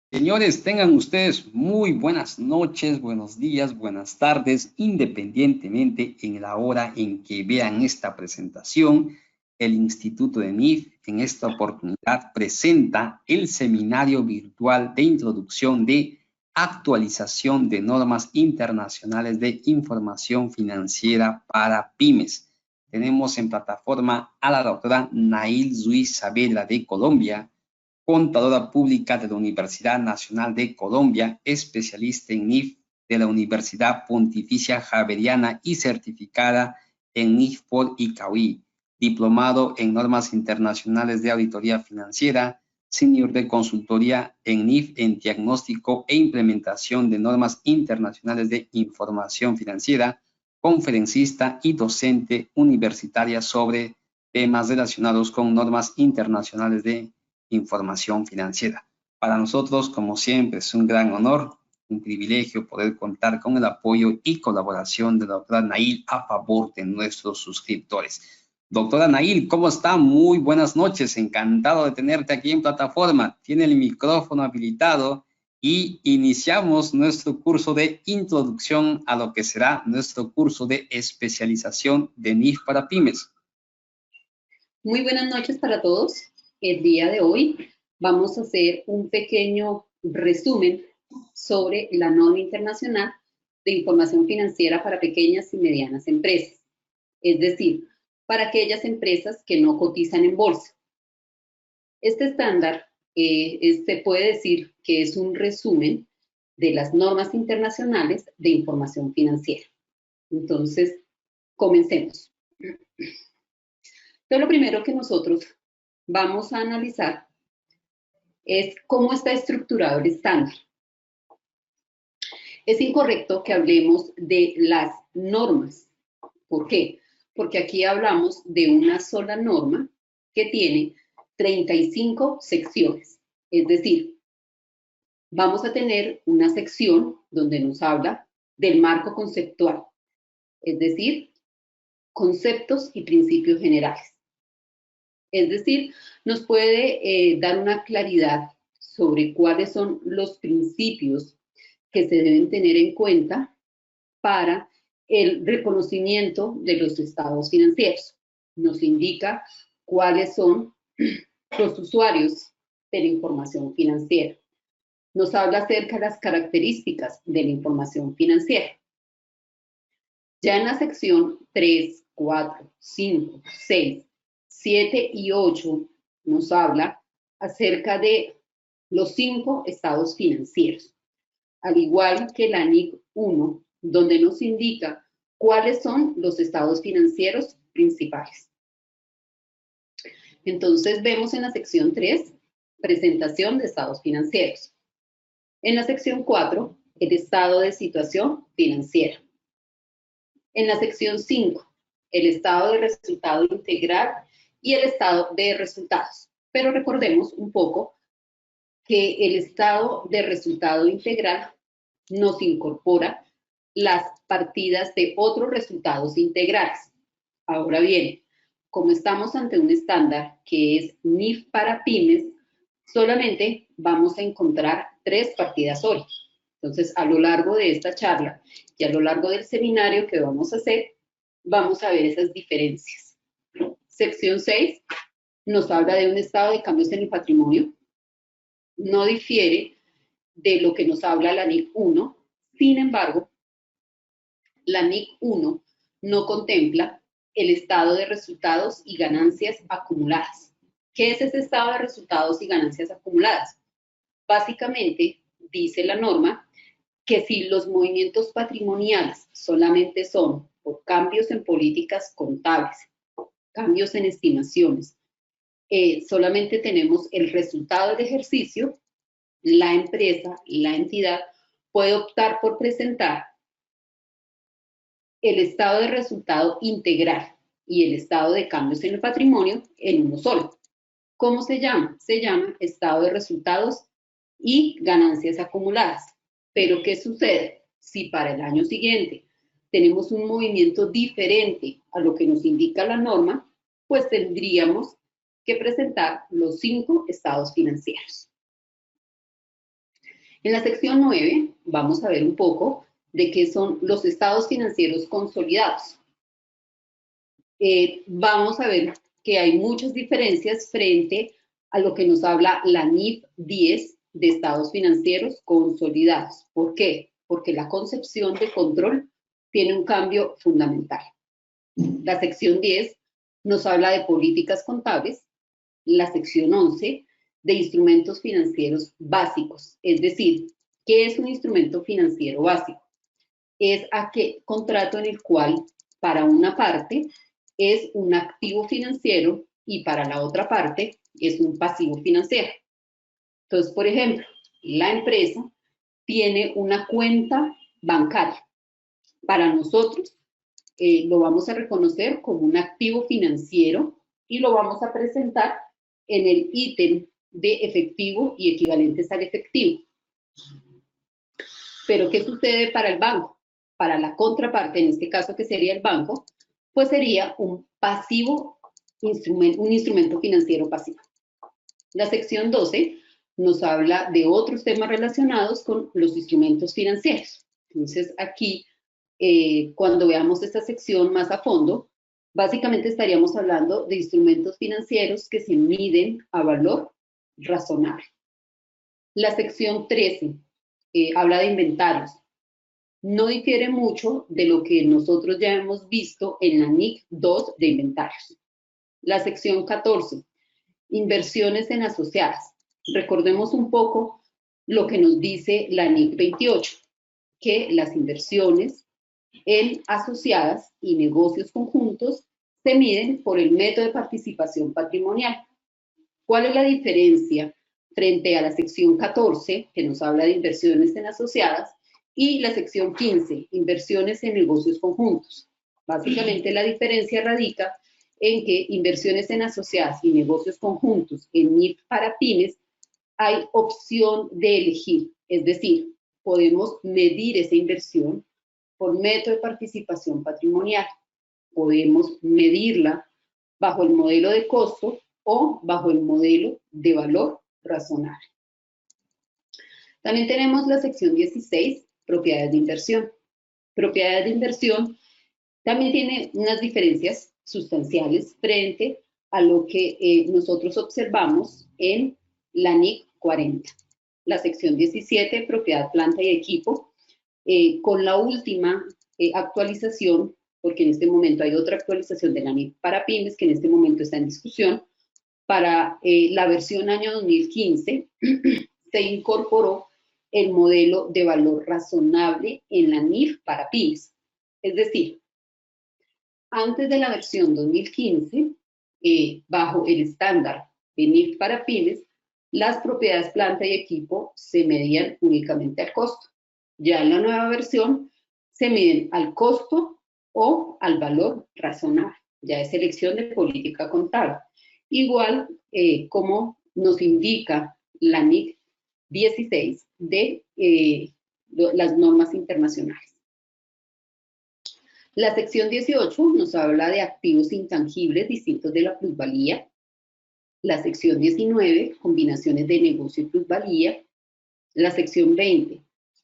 Señores, tengan ustedes muy buenas noches, buenos días, buenas tardes, independientemente en la hora en que vean esta presentación. El Instituto de NIF en esta oportunidad presenta el seminario virtual de introducción de actualización de normas internacionales de información financiera para pymes. Tenemos en plataforma a la doctora Nail Ruiz Saavedra de Colombia, contadora pública de la Universidad Nacional de Colombia, especialista en NIF de la Universidad Pontificia Javeriana y certificada en NIF por ICAUI, diplomado en normas internacionales de auditoría financiera, senior de consultoría en NIF en diagnóstico e implementación de normas internacionales de información financiera, conferencista y docente universitaria sobre temas relacionados con normas internacionales de información financiera. Para nosotros, como siempre, es un gran honor, un privilegio poder contar con el apoyo y colaboración de la doctora Nail a favor de nuestros suscriptores. Doctora Nail, ¿cómo está? Muy buenas noches, encantado de tenerte aquí en plataforma. Tiene el micrófono habilitado y iniciamos nuestro curso de introducción a lo que será nuestro curso de especialización de NIF para pymes. Muy buenas noches para todos. El día de hoy vamos a hacer un pequeño resumen sobre la norma internacional de información financiera para pequeñas y medianas empresas, es decir, para aquellas empresas que no cotizan en bolsa. Este estándar se puede decir que es un resumen de las normas internacionales de información financiera. Entonces, comencemos. Entonces, lo primero que nosotros vamos a analizar es cómo está estructurado el estándar. Es incorrecto que hablemos de las normas. ¿Por qué? Porque aquí hablamos de una sola norma que tiene 35 secciones. Es decir, vamos a tener una sección donde nos habla del marco conceptual, es decir, conceptos y principios generales. Es decir, nos puede dar una claridad sobre cuáles son los principios que se deben tener en cuenta para el reconocimiento de los estados financieros. Nos indica cuáles son los usuarios de la información financiera. Nos habla acerca de las características de la información financiera. Ya en la sección 3, 4, 5, 6, 7 y 8 nos habla acerca de los 5 estados financieros, al igual que la NIC 1, donde nos indica cuáles son los estados financieros principales. Entonces vemos en la sección 3, presentación de estados financieros. En la sección 4, el estado de situación financiera. En la sección 5, el estado de resultado integral y el estado de resultados. Pero recordemos un poco que el estado de resultado integral nos incorpora las partidas de otros resultados integrales. Ahora bien, como estamos ante un estándar que es NIF para pymes, solamente vamos a encontrar 3 partidas hoy. Entonces, a lo largo de esta charla y a lo largo del seminario que vamos a hacer, vamos a ver esas diferencias. Sección 6 nos habla de un estado de cambios en el patrimonio. No difiere de lo que nos habla la NIC 1. Sin embargo, la NIC 1 no contempla el estado de resultados y ganancias acumuladas. ¿Qué es ese estado de resultados y ganancias acumuladas? Básicamente, dice la norma, que si los movimientos patrimoniales solamente son por cambios en políticas contables, cambios en estimaciones, solamente tenemos el resultado del ejercicio, la empresa, la entidad, puede optar por presentar el estado de resultado integral y el estado de cambios en el patrimonio en uno solo. ¿Cómo se llama? Se llama estado de resultados y ganancias acumuladas. Pero ¿qué sucede? Si para el año siguiente tenemos un movimiento diferente a lo que nos indica la norma, pues tendríamos que presentar los 5 estados financieros. En la sección 9 vamos a ver un poco de qué son los estados financieros consolidados. Vamos a ver que hay muchas diferencias frente a lo que nos habla la NIF 10 de estados financieros consolidados. ¿Por qué? Porque la concepción de control tiene un cambio fundamental. La sección 10 nos habla de políticas contables, la sección 11 de instrumentos financieros básicos, es decir, ¿qué es un instrumento financiero básico? Es aquel contrato en el cual para una parte es un activo financiero y para la otra parte es un pasivo financiero. Entonces, por ejemplo, la empresa tiene una cuenta bancaria. Para nosotros lo vamos a reconocer como un activo financiero y lo vamos a presentar en el ítem de efectivo y equivalentes al efectivo. Pero, ¿qué sucede para el banco? Para la contraparte, en este caso que sería el banco, pues sería un pasivo, un instrumento financiero pasivo. La sección 12 nos habla de otros temas relacionados con los instrumentos financieros. Entonces, aquí, cuando veamos esta sección más a fondo, básicamente estaríamos hablando de instrumentos financieros que se miden a valor razonable. La sección 13 habla de inventarios. No difiere mucho de lo que nosotros ya hemos visto en la NIC 2 de inventarios. La sección 14, inversiones en asociadas. Recordemos un poco lo que nos dice la NIC 28, que las inversiones en asociadas y negocios conjuntos se miden por el método de participación patrimonial. ¿Cuál es la diferencia frente a la sección 14, que nos habla de inversiones en asociadas, y la sección 15, inversiones en negocios conjuntos? Básicamente la diferencia radica en que inversiones en asociadas y negocios conjuntos en NIF para pymes hay opción de elegir, es decir, podemos medir esa inversión por método de participación patrimonial, podemos medirla bajo el modelo de costo o bajo el modelo de valor razonable. También tenemos la sección 16, propiedades de inversión. Propiedades de inversión también tiene unas diferencias sustanciales frente a lo que nosotros observamos en la NIC 40. La sección 17, propiedad, planta y equipo, con la última actualización, porque en este momento hay otra actualización de la NIC para pymes que en este momento está en discusión, para la versión año 2015 se incorporó el modelo de valor razonable en la NIF para pymes. Es decir, antes de la versión 2015, bajo el estándar de NIF para pymes, las propiedades, planta y equipo se medían únicamente al costo. Ya en la nueva versión se miden al costo o al valor razonable. Ya es elección de política contable. Igual como nos indica la NIC 16 de las normas internacionales. La sección 18 nos habla de activos intangibles distintos de la plusvalía. La sección 19, combinaciones de negocio y plusvalía. La sección 20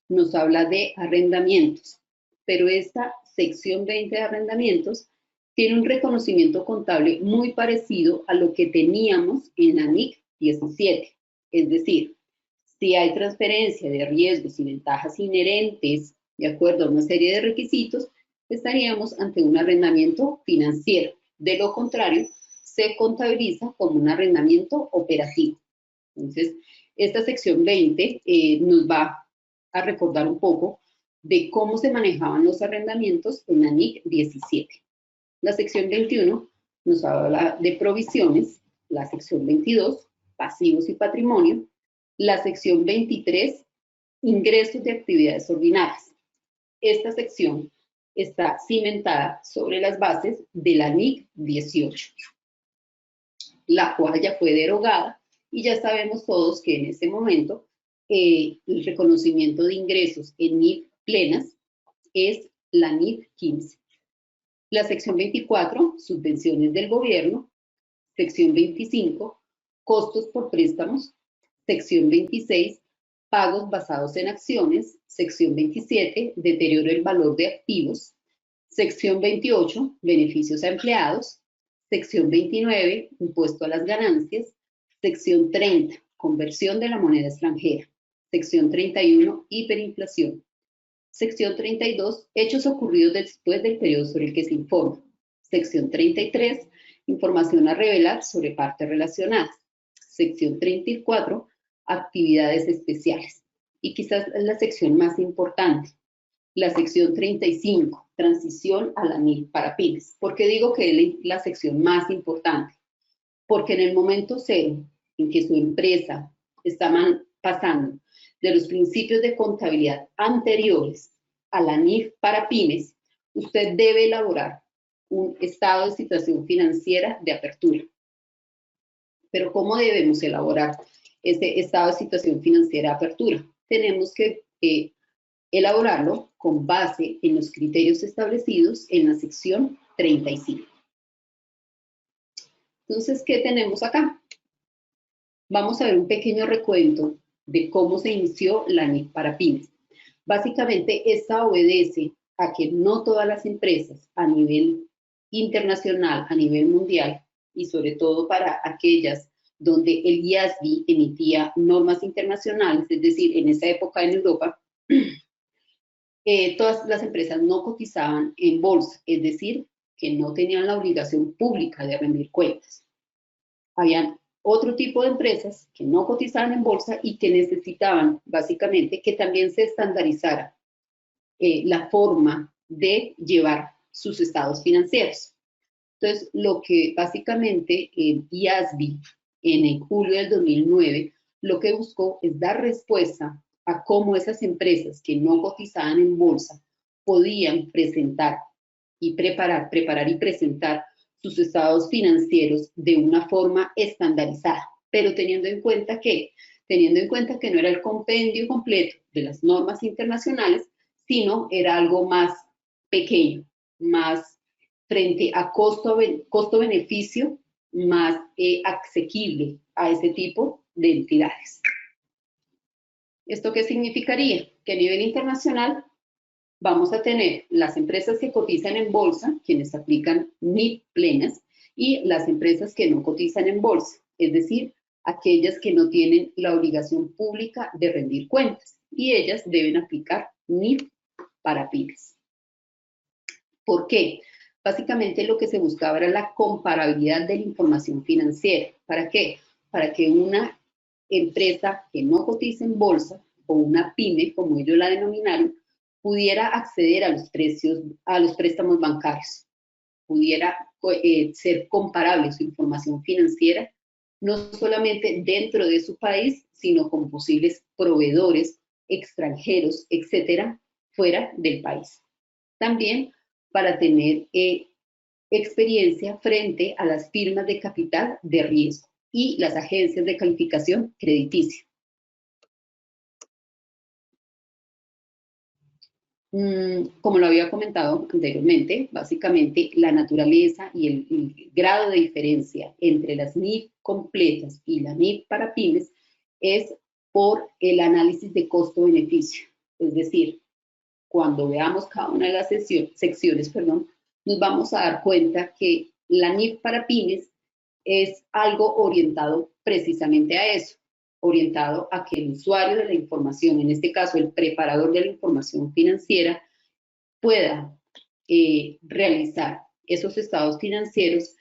nos habla de arrendamientos, pero esta sección 20 de arrendamientos tiene un reconocimiento contable muy parecido a lo que teníamos en la NIC 17. Es decir, si hay transferencia de riesgos y ventajas inherentes de acuerdo a una serie de requisitos, estaríamos ante un arrendamiento financiero. De lo contrario, se contabiliza como un arrendamiento operativo. Entonces, esta sección 20 nos va a recordar un poco de cómo se manejaban los arrendamientos en la NIC 17. La sección 21 nos habla de provisiones, la sección 22, pasivos y patrimonio, la sección 23, ingresos de actividades ordinarias. Esta sección está cimentada sobre las bases de la NIC 18, la cual ya fue derogada y ya sabemos todos que en ese momento el reconocimiento de ingresos en NIF plenas es la NIF 15. La sección 24, subvenciones del gobierno. Sección 25, costos por préstamos. Sección 26, pagos basados en acciones. Sección 27, deterioro del valor de activos. Sección 28, beneficios a empleados. Sección 29, impuesto a las ganancias. Sección 30, conversión de la moneda extranjera. Sección 31, hiperinflación. Sección 32, hechos ocurridos después del periodo sobre el que se informa. Sección 33, información a revelar sobre partes relacionadas. Sección 34, actividades especiales. Y quizás es la sección más importante, la sección 35, transición a la NIF para pymes. ¿Por qué digo que es la sección más importante? Porque en el momento cero en que su empresa está pasando de los principios de contabilidad anteriores a la NIF para pymes, usted debe elaborar un estado de situación financiera de apertura. Pero ¿cómo debemos elaborar ese estado de situación financiera de apertura? Tenemos que elaborarlo con base en los criterios establecidos en la sección 35. Entonces, ¿qué tenemos acá? Vamos a ver un pequeño recuento de cómo se inició la NIF para pymes. Básicamente, esta obedece a que no todas las empresas a nivel internacional, a nivel mundial, y sobre todo para aquellas donde el IASB emitía normas internacionales, es decir, en esa época en Europa, todas las empresas no cotizaban en bolsa, es decir, que no tenían la obligación pública de rendir cuentas. Habían otro tipo de empresas que no cotizaban en bolsa y que necesitaban básicamente que también se estandarizara la forma de llevar sus estados financieros. Entonces, lo que básicamente el IASB en el julio del 2009, lo que buscó es dar respuesta a cómo esas empresas que no cotizaban en bolsa podían presentar y preparar y presentar sus estados financieros de una forma estandarizada, pero teniendo en cuenta que no era el compendio completo de las normas internacionales, sino era algo más pequeño, más frente a costo-beneficio, más asequible a ese tipo de entidades. ¿Esto qué significaría? Que a nivel internacional vamos a tener las empresas que cotizan en bolsa, quienes aplican NIF plenas, y las empresas que no cotizan en bolsa, es decir, aquellas que no tienen la obligación pública de rendir cuentas, y ellas deben aplicar NIF para pymes. ¿Por qué? Básicamente lo que se buscaba era la comparabilidad de la información financiera. ¿Para qué? Para que una empresa que no cotiza en bolsa, o una pyme, como ellos la denominaron, pudiera acceder a los préstamos bancarios, pudiera ser comparable su información financiera, no solamente dentro de su país, sino con posibles proveedores extranjeros, etcétera, fuera del país. También para tener experiencia frente a las firmas de capital de riesgo y las agencias de calificación crediticia. Como lo había comentado anteriormente, básicamente la naturaleza y el grado de diferencia entre las NIF completas y la NIF para pymes es por el análisis de costo-beneficio. Es decir, cuando veamos cada una de las secciones, nos vamos a dar cuenta que la NIF para pymes es algo orientado precisamente a eso, orientado a que el usuario de la información, en este caso el preparador de la información financiera, pueda realizar esos estados financieros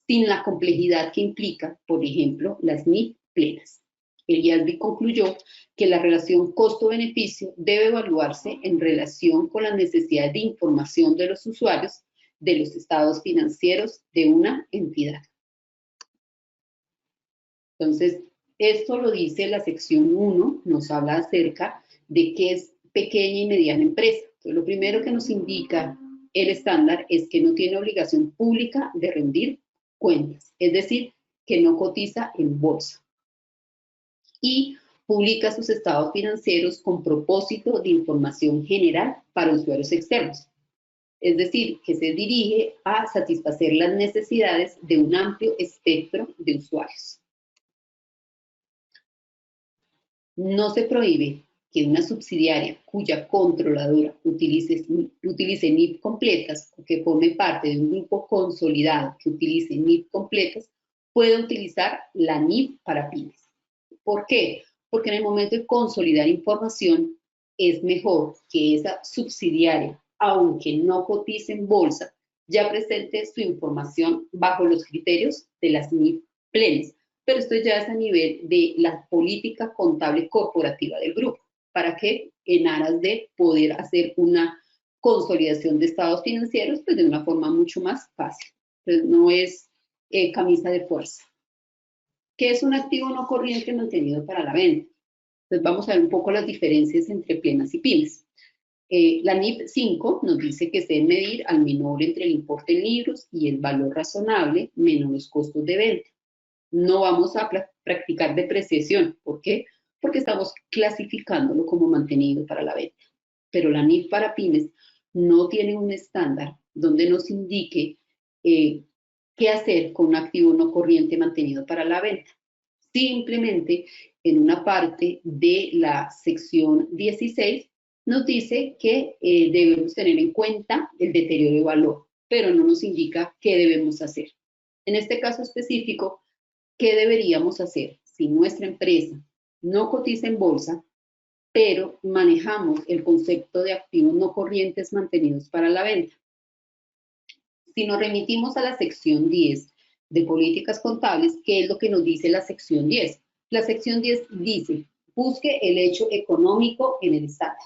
sin la complejidad que implica, por ejemplo, las NIF plenas. El IASB concluyó que la relación costo-beneficio debe evaluarse en relación con las necesidades de información de los usuarios de los estados financieros de una entidad. Entonces, esto lo dice la sección 1, nos habla acerca de qué es pequeña y mediana empresa. Entonces, lo primero que nos indica el estándar es que no tiene obligación pública de rendir cuentas, es decir, que no cotiza en bolsa y publica sus estados financieros con propósito de información general para usuarios externos. Es decir, que se dirige a satisfacer las necesidades de un amplio espectro de usuarios. No se prohíbe que una subsidiaria cuya controladora utilice NIF completas o que forme parte de un grupo consolidado que utilice NIF completas, pueda utilizar la NIF para pymes. ¿Por qué? Porque en el momento de consolidar información es mejor que esa subsidiaria, aunque no cotice en bolsa, ya presente su información bajo los criterios de las NIF plenas. Pero esto ya es a nivel de la política contable corporativa del grupo. ¿Para qué? En aras de poder hacer una consolidación de estados financieros pues de una forma mucho más fácil. Entonces no es camisa de fuerza. ¿Qué es un activo no corriente mantenido para la venta? Entonces vamos a ver un poco las diferencias entre plenas y pymes. La NIF 5 nos dice que se debe medir al menor entre el importe en libros y el valor razonable menos los costos de venta. No vamos a practicar depreciación. ¿Por qué? Porque estamos clasificándolo como mantenido para la venta. Pero la NIF para pymes no tiene un estándar donde nos indique qué hacer con un activo no corriente mantenido para la venta. Simplemente en una parte de la sección 16 nos dice que debemos tener en cuenta el deterioro de valor, pero no nos indica qué debemos hacer. En este caso específico, ¿qué deberíamos hacer si nuestra empresa no cotiza en bolsa, pero manejamos el concepto de activos no corrientes mantenidos para la venta? Si nos remitimos a la sección 10 de políticas contables, ¿qué es lo que nos dice la sección 10? La sección 10 dice, busque el hecho económico en el estándar.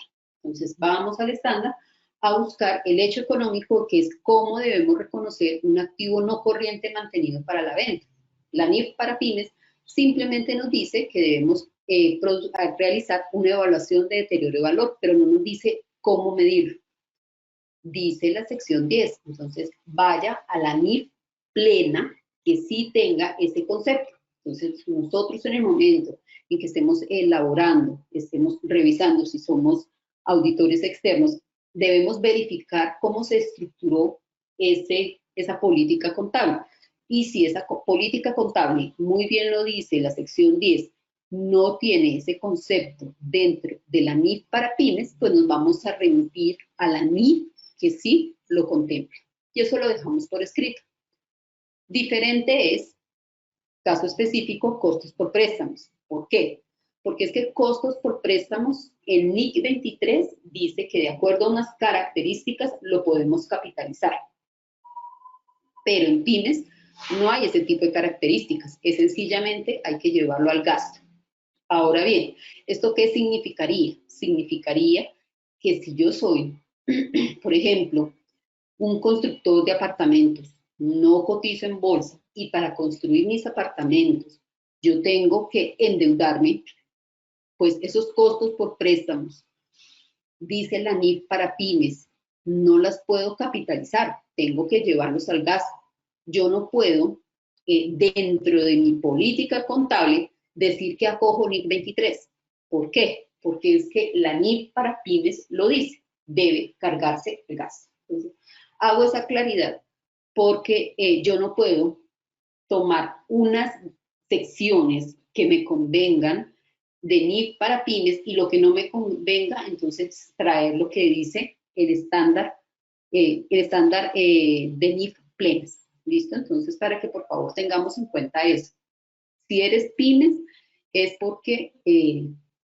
Entonces, vamos al estándar a buscar el hecho económico, que es cómo debemos reconocer un activo no corriente mantenido para la venta. La NIF para pymes simplemente nos dice que debemos realizar una evaluación de deterioro de valor, pero no nos dice cómo medirlo. Dice la sección 10, entonces vaya a la NIF plena que sí tenga ese concepto. Entonces nosotros en el momento en que estemos elaborando, estemos revisando si somos auditores externos, debemos verificar cómo se estructuró esa política contable. Y si esa política contable, muy bien lo dice la sección 10, no tiene ese concepto dentro de la NIF para pymes, pues nos vamos a remitir a la NIF que sí lo contempla. Y eso lo dejamos por escrito. Diferente es, caso específico, costos por préstamos. ¿Por qué? Porque es que costos por préstamos, el NIC 23 dice que de acuerdo a unas características lo podemos capitalizar. Pero en pymes no hay ese tipo de características. Es sencillamente hay que llevarlo al gasto. Ahora bien, ¿esto qué significaría? Significaría que si yo soy, por ejemplo, un constructor de apartamentos, no cotizo en bolsa y para construir mis apartamentos yo tengo que endeudarme, pues esos costos por préstamos, dice la NIF para pymes, no las puedo capitalizar, tengo que llevarlos al gasto. Yo no puedo, dentro de mi política contable, decir que acojo NIF 23. ¿Por qué? Porque es que la NIF para pymes lo dice, debe cargarse el gasto. Entonces, hago esa claridad porque yo no puedo tomar unas secciones que me convengan de NIF para pymes y lo que no me convenga, entonces traer lo que dice el estándar de NIF plenas. ¿Listo? Entonces, para que por favor tengamos en cuenta eso. Si eres pymes, es porque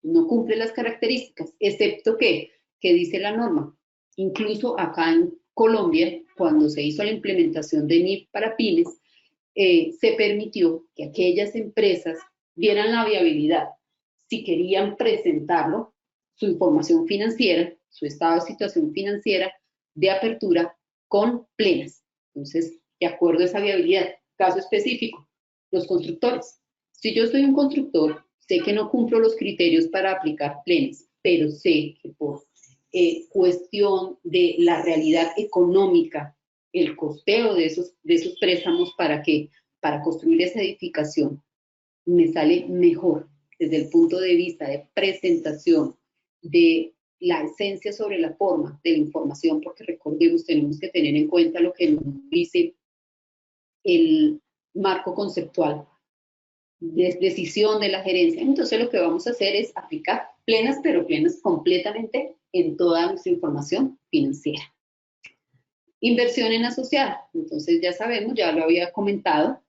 no cumple las características, excepto que dice la norma. Incluso acá en Colombia, cuando se hizo la implementación de NIF para pymes, se permitió que aquellas empresas vieran la viabilidad. Si querían presentarlo, su información financiera, su estado de situación financiera de apertura con plenas. Entonces, de acuerdo a esa viabilidad, caso específico, los constructores. Si yo soy un constructor, sé que no cumplo los criterios para aplicar plenas, pero sé que por cuestión de la realidad económica, el costeo de esos préstamos para construir esa edificación, me sale mejor desde el punto de vista de presentación, de la esencia sobre la forma de la información, porque recordemos, tenemos que tener en cuenta lo que nos dice el marco conceptual decisión de la gerencia. Entonces lo que vamos a hacer es aplicar plenas, pero plenas completamente en toda nuestra información financiera. Inversión en asociada. Entonces ya sabemos, ya lo había comentado,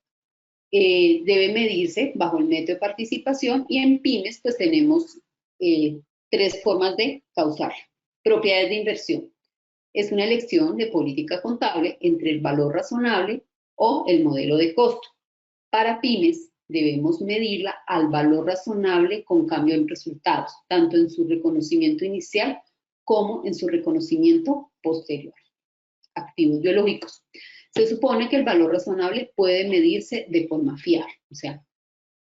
debe medirse bajo el método de participación y en pymes pues tenemos 3 formas de causar. Propiedades de inversión. Es una elección de política contable entre el valor razonable o el modelo de costo. Para pymes debemos medirla al valor razonable con cambio en resultados, tanto en su reconocimiento inicial como en su reconocimiento posterior. Activos biológicos. Se supone que el valor razonable puede medirse de forma fiable. O sea,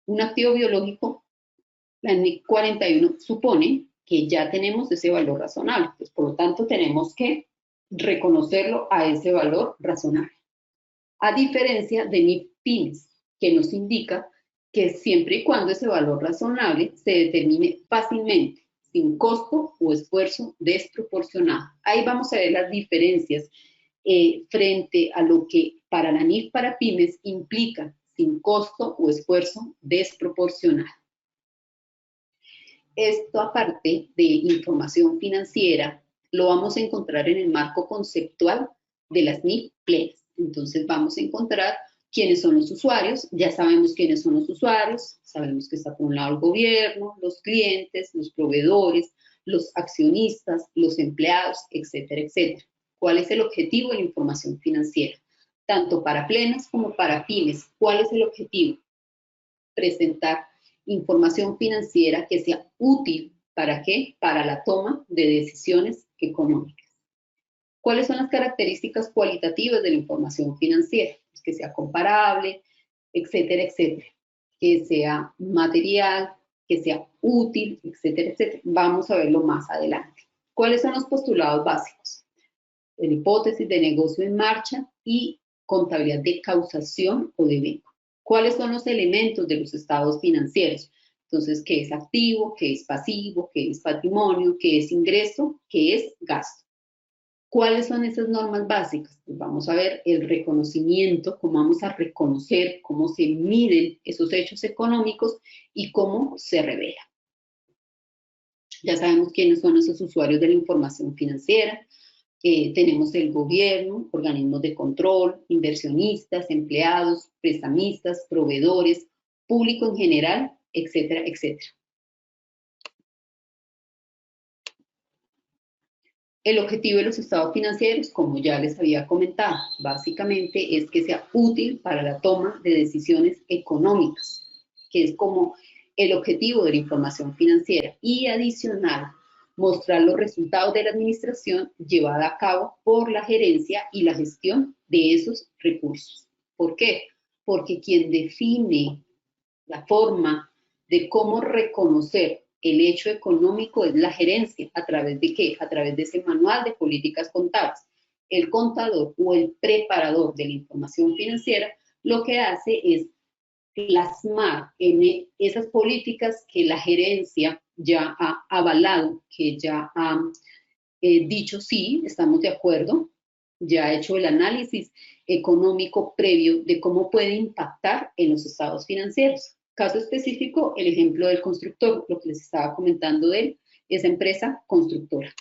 un activo biológico, la NIC 41 supone que ya tenemos ese valor razonable. Pues, por lo tanto, tenemos que reconocerlo a ese valor razonable. A diferencia de NIC pymes, que nos indica que siempre y cuando ese valor razonable se determine fácilmente, sin costo o esfuerzo desproporcionado. Ahí vamos a ver las diferencias frente a lo que para la NIF para pymes implica sin costo o esfuerzo desproporcionado. Esto, aparte de información financiera, lo vamos a encontrar en el marco conceptual de las NIF plenas. Entonces vamos a encontrar quiénes son los usuarios, ya sabemos quiénes son los usuarios, sabemos que está por un lado el gobierno, los clientes, los proveedores, los accionistas, los empleados, etcétera, etcétera. ¿Cuál es el objetivo de la información financiera? Tanto para plenas como para pymes. ¿Cuál es el objetivo? Presentar información financiera que sea útil, ¿para qué? Para la toma de decisiones económicas. ¿Cuáles son las características cualitativas de la información financiera? Pues que sea comparable, etcétera, etcétera. Que sea material, que sea útil, etcétera, etcétera. Vamos a verlo más adelante. ¿Cuáles son los postulados básicos? La hipótesis de negocio en marcha y contabilidad de causación o de venta. ¿Cuáles son los elementos de los estados financieros? Entonces, ¿qué es activo? ¿Qué es pasivo? ¿Qué es patrimonio? ¿Qué es ingreso? ¿Qué es gasto? ¿Cuáles son esas normas básicas? Pues vamos a ver el reconocimiento, cómo vamos a reconocer, cómo se miden esos hechos económicos y cómo se revela. Ya sabemos quiénes son esos usuarios de la información financiera. Tenemos el gobierno, organismos de control, inversionistas, empleados, prestamistas, proveedores, público en general, etcétera, etcétera. El objetivo de los estados financieros, como ya les había comentado, básicamente es que sea útil para la toma de decisiones económicas, que es como el objetivo de la información financiera, y adicional, mostrar los resultados de la administración llevada a cabo por la gerencia y la gestión de esos recursos. ¿Por qué? Porque quien define la forma de cómo reconocer el hecho económico es la gerencia. ¿A través de qué? A través de ese manual de políticas contables. El contador o el preparador de la información financiera lo que hace es plasmar en esas políticas que la gerencia ya ha avalado, que ya ha dicho sí, estamos de acuerdo, ya ha hecho el análisis económico previo de cómo puede impactar en los estados financieros. Caso específico, el ejemplo del constructor, lo que les estaba comentando de él, esa empresa constructora.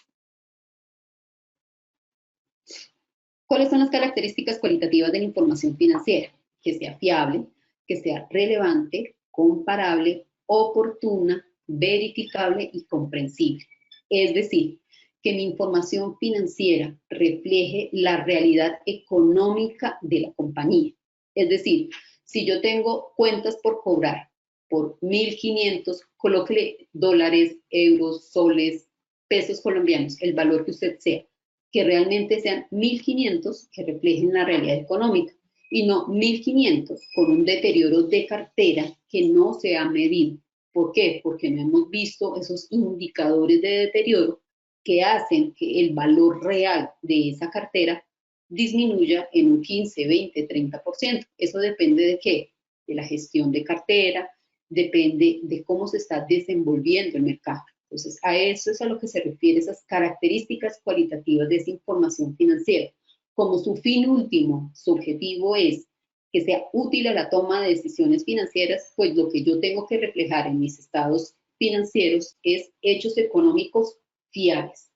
¿Cuáles son las características cualitativas de la información financiera? Que sea fiable, que sea relevante, comparable, oportuna, verificable y comprensible. Es decir, que mi información financiera refleje la realidad económica de la compañía. Es decir, si yo tengo cuentas por cobrar por 1.500, colóquele dólares, euros, soles, pesos colombianos, el valor que usted sea, que realmente sean 1.500 que reflejen la realidad económica y no 1.500 con un deterioro de cartera que no se ha medido. ¿Por qué? Porque no hemos visto esos indicadores de deterioro que hacen que el valor real de esa cartera disminuya en un 15, 20, 30%. Eso depende de qué? De la gestión de cartera, depende de cómo se está desenvolviendo el mercado. Entonces, a eso es a lo que se refiere esas características cualitativas de esa información financiera. Como su fin último, su objetivo es que sea útil a la toma de decisiones financieras, pues lo que yo tengo que reflejar en mis estados financieros es hechos económicos fiables,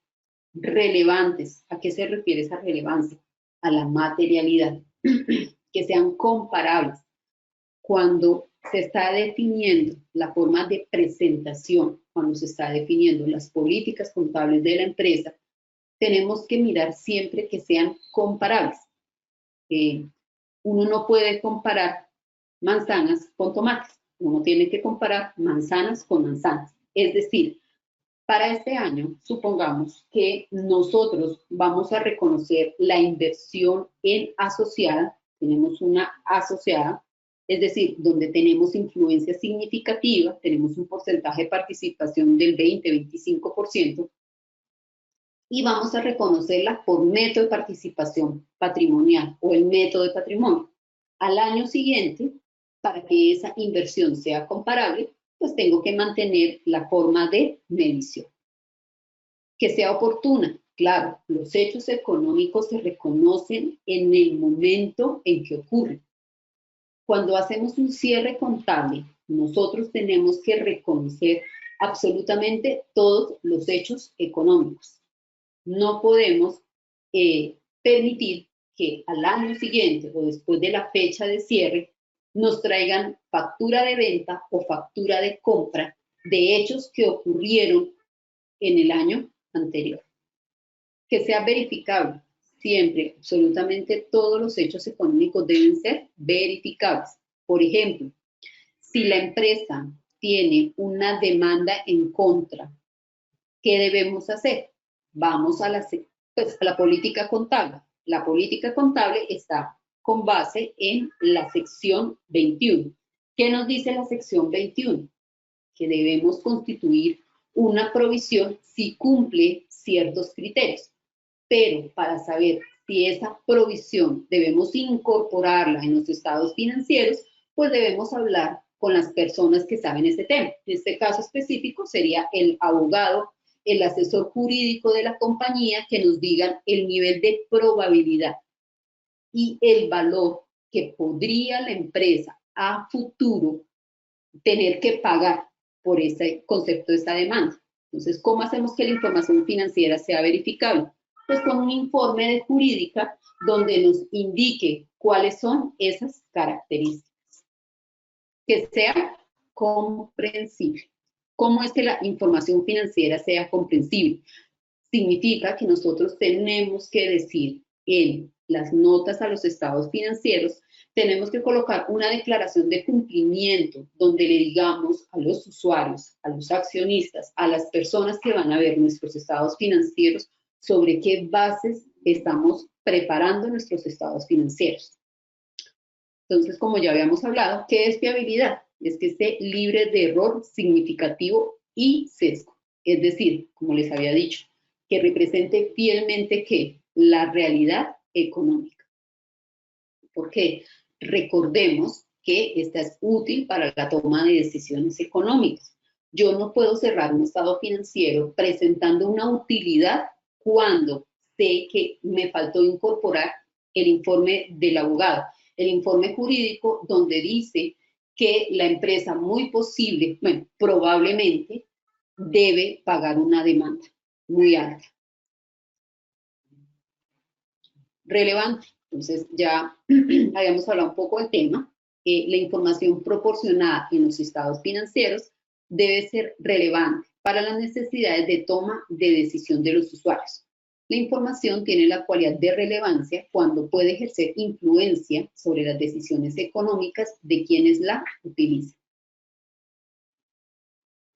relevantes. ¿A qué se refiere esa relevancia? A la materialidad, que sean comparables. Cuando se está definiendo la forma de presentación, cuando se está definiendo las políticas contables de la empresa, tenemos que mirar siempre que sean comparables. Uno no puede comparar manzanas con tomates, uno tiene que comparar manzanas con manzanas. Es decir, para este año, supongamos que nosotros vamos a reconocer la inversión en asociada, tenemos una asociada, es decir, donde tenemos influencia significativa, tenemos un porcentaje de participación del 20-25%, y vamos a reconocerla por método de participación patrimonial o el método de patrimonio. Al año siguiente, para que esa inversión sea comparable, pues tengo que mantener la forma de medición. Que sea oportuna. Claro, los hechos económicos se reconocen en el momento en que ocurren. Cuando hacemos un cierre contable, nosotros tenemos que reconocer absolutamente todos los hechos económicos. No podemos permitir que al año siguiente o después de la fecha de cierre nos traigan factura de venta o factura de compra de hechos que ocurrieron en el año anterior. Que sea verificable. Siempre, absolutamente todos los hechos económicos deben ser verificables. Por ejemplo, si la empresa tiene una demanda en contra, ¿qué debemos hacer? Vamos a la política contable. La política contable está con base en la sección 21. ¿Qué nos dice la sección 21? Que debemos constituir una provisión si cumple ciertos criterios. Pero para saber si esa provisión debemos incorporarla en los estados financieros, pues debemos hablar con las personas que saben ese tema. En este caso específico sería el abogado, el asesor jurídico de la compañía, que nos digan el nivel de probabilidad y el valor que podría la empresa a futuro tener que pagar por ese concepto de esta demanda. Entonces, ¿cómo hacemos que la información financiera sea verificable? Pues con un informe de jurídica donde nos indique cuáles son esas características. Que sea comprensible. ¿Cómo es que la información financiera sea comprensible? Significa que nosotros tenemos que decir en las notas a los estados financieros, tenemos que colocar una declaración de cumplimiento donde le digamos a los usuarios, a los accionistas, a las personas que van a ver nuestros estados financieros sobre qué bases estamos preparando nuestros estados financieros. Entonces, como ya habíamos hablado, ¿qué es fiabilidad? Es que esté libre de error significativo y sesgo. Es decir, como les había dicho, que represente fielmente ¿qué? La realidad económica. ¿Por qué? Recordemos que esta es útil para la toma de decisiones económicas. Yo no puedo cerrar un estado financiero presentando una utilidad cuando sé que me faltó incorporar el informe del abogado, el informe jurídico donde dice que la empresa muy posible, bueno, probablemente debe pagar una demanda muy alta. Relevante. Entonces ya habíamos hablado un poco del tema. La información proporcionada en los estados financieros debe ser relevante para las necesidades de toma de decisión de los usuarios. La información tiene la cualidad de relevancia cuando puede ejercer influencia sobre las decisiones económicas de quienes la utilizan.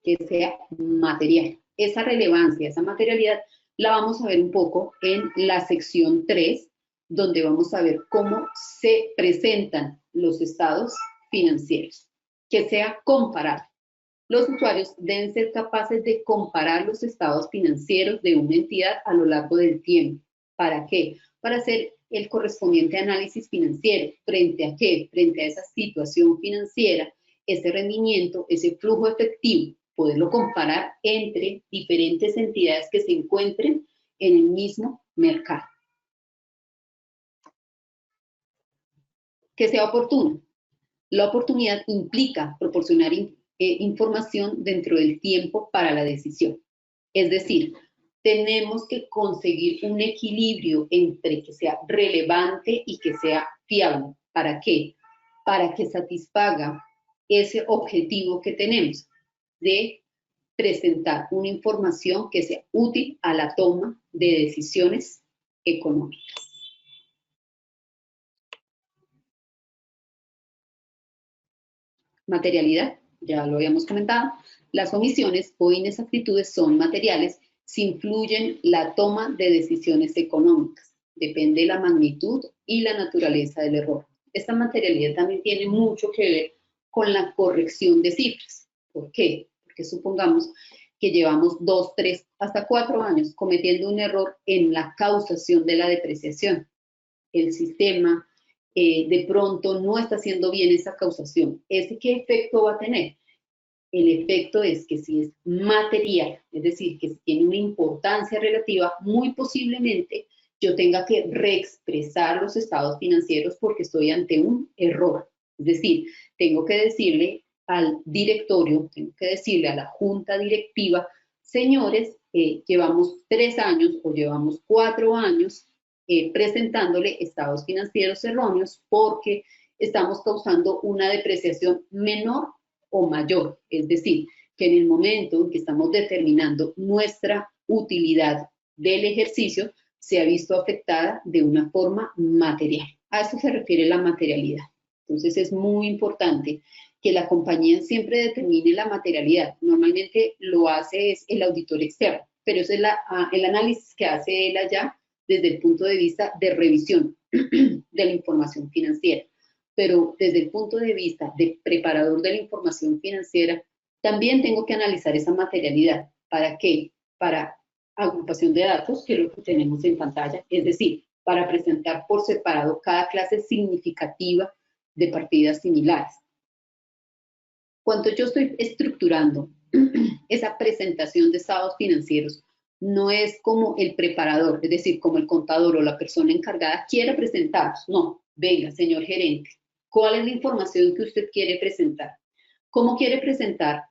Que sea material. Esa relevancia, esa materialidad, la vamos a ver un poco en la sección 3, donde vamos a ver cómo se presentan los estados financieros. Que sea comparable. Los usuarios deben ser capaces de comparar los estados financieros de una entidad a lo largo del tiempo. ¿Para qué? Para hacer el correspondiente análisis financiero. ¿Frente a qué? Frente a esa situación financiera, ese rendimiento, ese flujo efectivo, poderlo comparar entre diferentes entidades que se encuentren en el mismo mercado. Que sea oportuno. La oportunidad implica proporcionar información dentro del tiempo para la decisión. Es decir, tenemos que conseguir un equilibrio entre que sea relevante y que sea fiable. ¿Para qué? Para que satisfaga ese objetivo que tenemos de presentar una información que sea útil a la toma de decisiones económicas. Materialidad, ya lo habíamos comentado. Las omisiones o inexactitudes son materiales si influyen la toma de decisiones económicas. Depende de la magnitud y la naturaleza del error. Esta materialidad también tiene mucho que ver con la corrección de cifras. ¿Por qué? Porque supongamos que llevamos 2, 3, hasta 4 años cometiendo un error en la causación de la depreciación. El sistema de pronto no está haciendo bien esa causación. ¿Ese qué efecto va a tener? El efecto es que si es material, es decir, que si tiene una importancia relativa, muy posiblemente yo tenga que reexpresar los estados financieros porque estoy ante un error. Es decir, tengo que decirle al directorio, tengo que decirle a la junta directiva, señores, llevamos 3 años o llevamos 4 años presentándole estados financieros erróneos porque estamos causando una depreciación menor o mayor, es decir, que en el momento en que estamos determinando nuestra utilidad del ejercicio, se ha visto afectada de una forma material. A eso se refiere la materialidad. Entonces es muy importante que la compañía siempre determine la materialidad. Normalmente lo hace es el auditor externo, pero ese es el análisis que hace él allá desde el punto de vista de revisión de la información financiera. Pero desde el punto de vista de preparador de la información financiera, también tengo que analizar esa materialidad. ¿Para qué? Para agrupación de datos, que es lo que tenemos en pantalla, es decir, para presentar por separado cada clase significativa de partidas similares. Cuando yo estoy estructurando esa presentación de estados financieros, no es como el preparador, es decir, como el contador o la persona encargada quiera presentarlos. No, venga, señor gerente, ¿cuál es la información que usted quiere presentar? ¿Cómo quiere presentar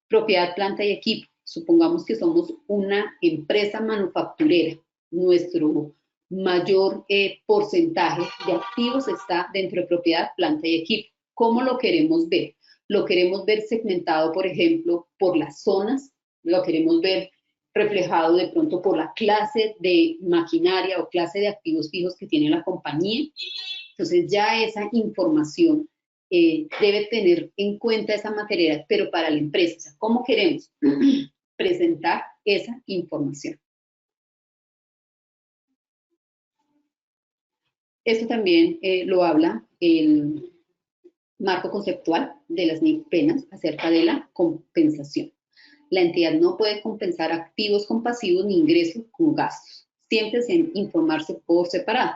propiedad, planta y equipo? Supongamos que somos una empresa manufacturera. Nuestro mayor porcentaje de activos está dentro de propiedad, planta y equipo. ¿Cómo lo queremos ver? Lo queremos ver segmentado, por ejemplo, por las zonas, lo queremos ver reflejado de pronto por la clase de maquinaria o clase de activos fijos que tiene la compañía. Entonces ya esa información debe tener en cuenta esa materialidad, pero para la empresa, o sea, ¿cómo queremos presentar esa información? Esto también lo habla el marco conceptual de las NIF-PENAS acerca de la compensación. La entidad no puede compensar activos con pasivos ni ingresos con gastos. Siempre se debe informarse por separado,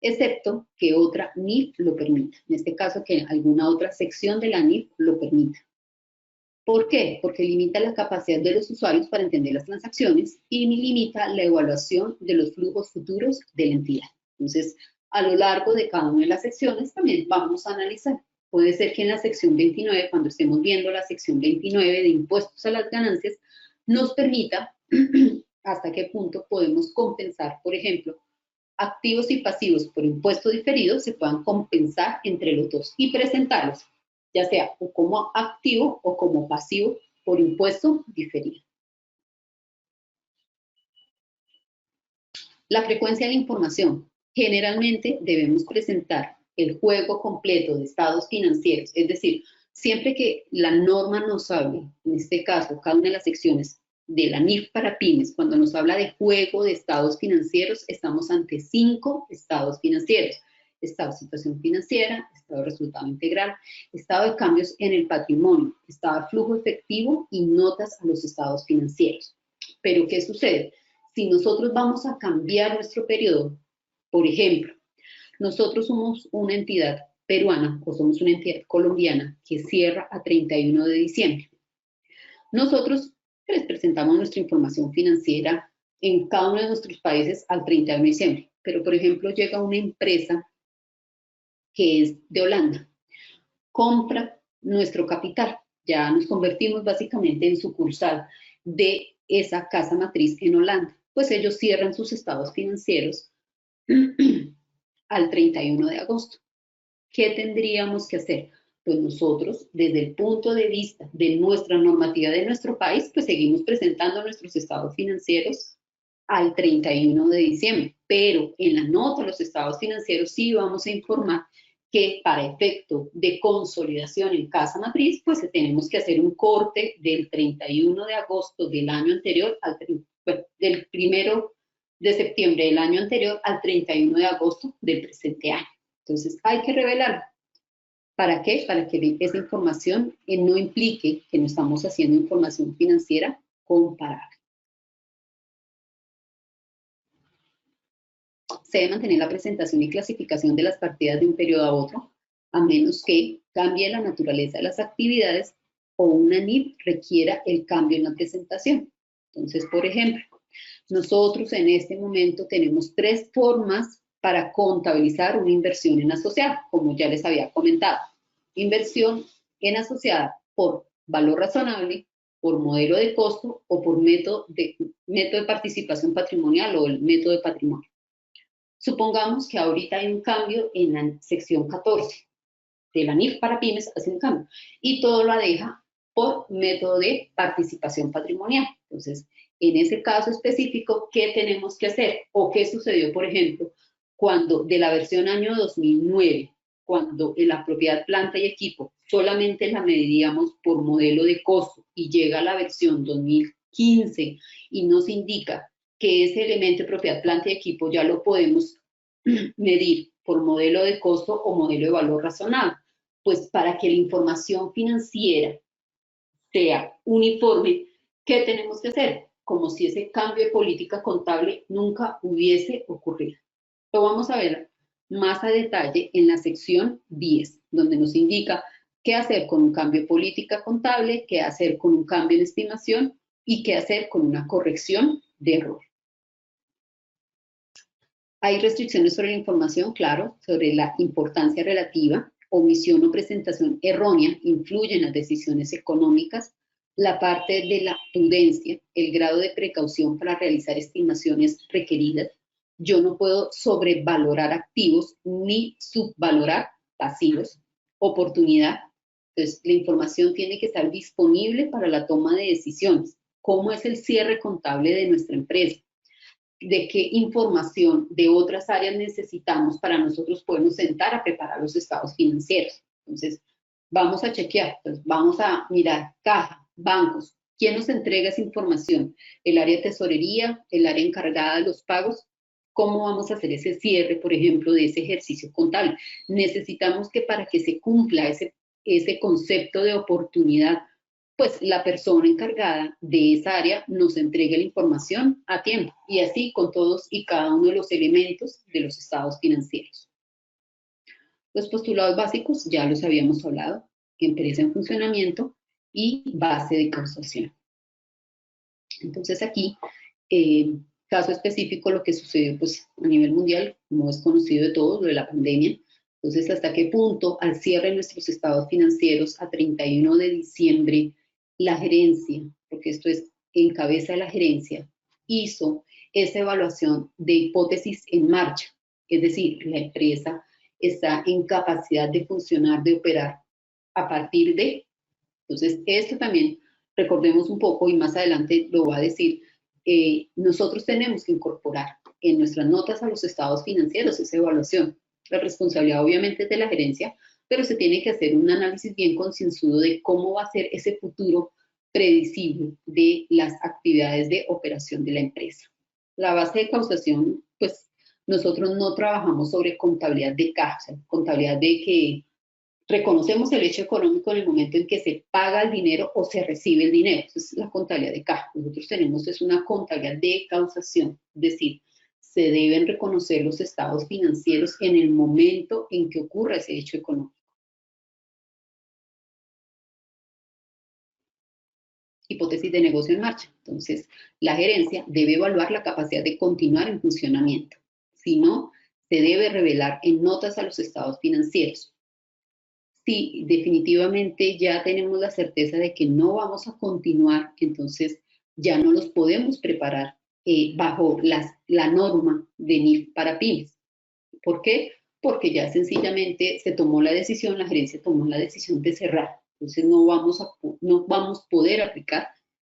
excepto que otra NIF lo permita. En este caso, que alguna otra sección de la NIF lo permita. ¿Por qué? Porque limita la capacidad de los usuarios para entender las transacciones y limita la evaluación de los flujos futuros de la entidad. Entonces, a lo largo de cada una de las secciones también vamos a analizar. Puede ser que en la sección 29, cuando estemos viendo la sección 29 de impuestos a las ganancias, nos permita hasta qué punto podemos compensar, por ejemplo, activos y pasivos por impuesto diferido se puedan compensar entre los dos y presentarlos, ya sea o como activo o como pasivo por impuesto diferido. La frecuencia de la información. Generalmente debemos presentar el juego completo de estados financieros, es decir, siempre que la norma nos hable, en este caso, cada una de las secciones de la NIF para pymes, cuando nos habla de juego de estados financieros, estamos ante 5 estados financieros. Estado de situación financiera, estado de resultado integral, estado de cambios en el patrimonio, estado de flujo efectivo y notas a los estados financieros. Pero, ¿qué sucede? Si nosotros vamos a cambiar nuestro periodo, por ejemplo, nosotros somos una entidad peruana o somos una entidad colombiana que cierra a 31 de diciembre. Nosotros les presentamos nuestra información financiera en cada uno de nuestros países al 31 de diciembre. Pero, por ejemplo, llega una empresa que es de Holanda, compra nuestro capital. Ya nos convertimos básicamente en sucursal de esa casa matriz en Holanda. Pues ellos cierran sus estados financieros al 31 de agosto. ¿Qué tendríamos que hacer? Pues nosotros, desde el punto de vista de nuestra normativa de nuestro país, pues seguimos presentando nuestros estados financieros al 31 de diciembre, pero en la nota de los estados financieros sí vamos a informar que para efecto de consolidación en casa matriz, pues tenemos que hacer un corte del 31 de agosto del año anterior, del 1 de septiembre del año anterior al 31 de agosto del presente año. Entonces hay que revelarlo. ¿Para qué? Para que esa información no implique que no estamos haciendo información financiera comparable. Se debe mantener la presentación y clasificación de las partidas de un periodo a otro, a menos que cambie la naturaleza de las actividades o una NIF requiera el cambio en la presentación. Entonces, por ejemplo, nosotros en este momento tenemos 3 formas para contabilizar una inversión en asociada, como ya les había comentado. Inversión en asociada por valor razonable, por modelo de costo o por método de participación patrimonial o el método de patrimonio. Supongamos que ahorita hay un cambio en la sección 14 de la NIF para pymes, hace un cambio y todo lo deja por método de participación patrimonial. Entonces, en ese caso específico, ¿qué tenemos que hacer? ¿O qué sucedió, por ejemplo, cuando de la versión año 2009, cuando en la propiedad, planta y equipo solamente la medíamos por modelo de costo y llega a la versión 2015 y nos indica que ese elemento de propiedad, planta y equipo ya lo podemos medir por modelo de costo o modelo de valor razonable? Pues para que la información financiera sea uniforme, ¿qué tenemos que hacer? Como si ese cambio de política contable nunca hubiese ocurrido. Lo vamos a ver más a detalle en la sección 10, donde nos indica qué hacer con un cambio de política contable, qué hacer con un cambio en estimación y qué hacer con una corrección de error. Hay restricciones sobre la información, claro, sobre la importancia relativa, omisión o presentación errónea influye en las decisiones económicas, la parte de la prudencia, el grado de precaución para realizar estimaciones requeridas. Yo no puedo sobrevalorar activos ni subvalorar pasivos. Oportunidad. Entonces, la información tiene que estar disponible para la toma de decisiones. ¿Cómo es el cierre contable de nuestra empresa? ¿De qué información de otras áreas necesitamos para nosotros podernos sentar a preparar los estados financieros? Entonces, vamos a chequear, pues vamos a mirar caja, bancos, ¿quién nos entrega esa información? ¿El área de tesorería? ¿El área encargada de los pagos? ¿Cómo vamos a hacer ese cierre, por ejemplo, de ese ejercicio contable? Necesitamos que para que se cumpla ese concepto de oportunidad, pues la persona encargada de esa área nos entregue la información a tiempo y así con todos y cada uno de los elementos de los estados financieros. Los postulados básicos ya los habíamos hablado, empresa en funcionamiento y base de causación. Entonces aquí, caso específico, lo que sucedió pues, a nivel mundial, como es conocido de todos, lo de la pandemia. Entonces, ¿hasta qué punto al cierre de nuestros estados financieros a 31 de diciembre, la gerencia, porque esto es en cabeza de la gerencia, hizo esa evaluación de hipótesis en marcha? Es decir, la empresa está en capacidad de funcionar, de operar a partir de... Entonces, esto también, recordemos un poco y más adelante lo va a decir, nosotros tenemos que incorporar en nuestras notas a los estados financieros esa evaluación. La responsabilidad obviamente es de la gerencia, pero se tiene que hacer un análisis bien concienzudo de cómo va a ser ese futuro predecible de las actividades de operación de la empresa. La base de causación, pues nosotros no trabajamos sobre contabilidad de caja, contabilidad de que reconocemos el hecho económico en el momento en que se paga el dinero o se recibe el dinero. Esa es la contabilidad de caja. Nosotros tenemos es una contabilidad de causación, es decir, se deben reconocer los estados financieros en el momento en que ocurra ese hecho económico. Hipótesis de negocio en marcha. Entonces, la gerencia debe evaluar la capacidad de continuar en funcionamiento. Si no, se debe revelar en notas a los estados financieros. Si definitivamente ya tenemos la certeza de que no vamos a continuar, entonces ya no los podemos preparar bajo la norma de NIF para pymes. ¿Por qué? Porque ya sencillamente se tomó la decisión, la gerencia tomó la decisión de cerrar. Entonces no vamos a poder aplicar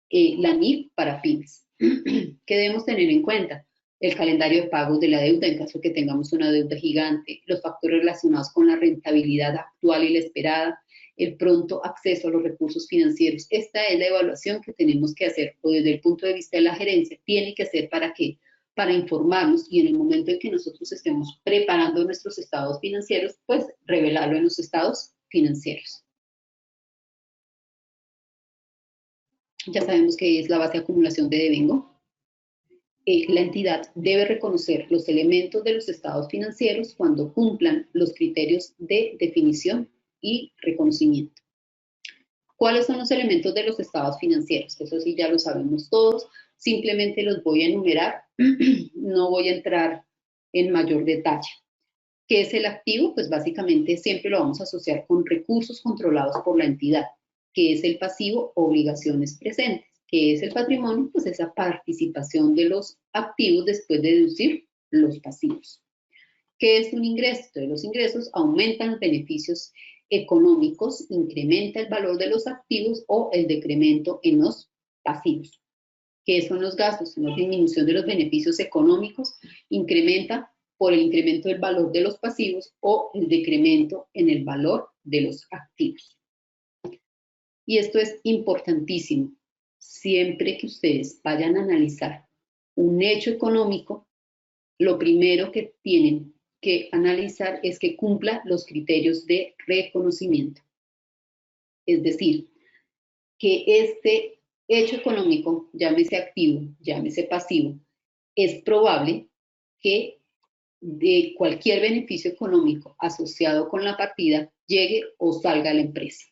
la NIF para pymes. ¿Qué debemos tener en cuenta? El calendario de pagos de la deuda en caso que tengamos una deuda gigante, los factores relacionados con la rentabilidad actual y la esperada, el pronto acceso a los recursos financieros. Esta es la evaluación que tenemos que hacer, o desde el punto de vista de la gerencia, tiene que ser ¿para qué? Para informarnos y en el momento en que nosotros estemos preparando nuestros estados financieros, pues revelarlo en los estados financieros. Ya sabemos que es la base de acumulación de devengo. La entidad debe reconocer los elementos de los estados financieros cuando cumplan los criterios de definición y reconocimiento. ¿Cuáles son los elementos de los estados financieros? Eso sí ya lo sabemos todos, simplemente los voy a enumerar, no voy a entrar en mayor detalle. ¿Qué es el activo? Pues básicamente siempre lo vamos a asociar con recursos controlados por la entidad. ¿Qué es el pasivo? Obligaciones presentes. ¿Qué es el patrimonio? Pues esa participación de los activos después de deducir los pasivos. ¿Qué es un ingreso? Entonces, los ingresos aumentan los beneficios económicos, incrementa el valor de los activos o el decremento en los pasivos. ¿Qué son los gastos? Una disminución de los beneficios económicos, incrementa por el incremento del valor de los pasivos o el decremento en el valor de los activos. Y esto es importantísimo. Siempre que ustedes vayan a analizar un hecho económico, lo primero que tienen que analizar es que cumpla los criterios de reconocimiento. Es decir, que este hecho económico, llámese activo, llámese pasivo, es probable que de cualquier beneficio económico asociado con la partida llegue o salga a la empresa.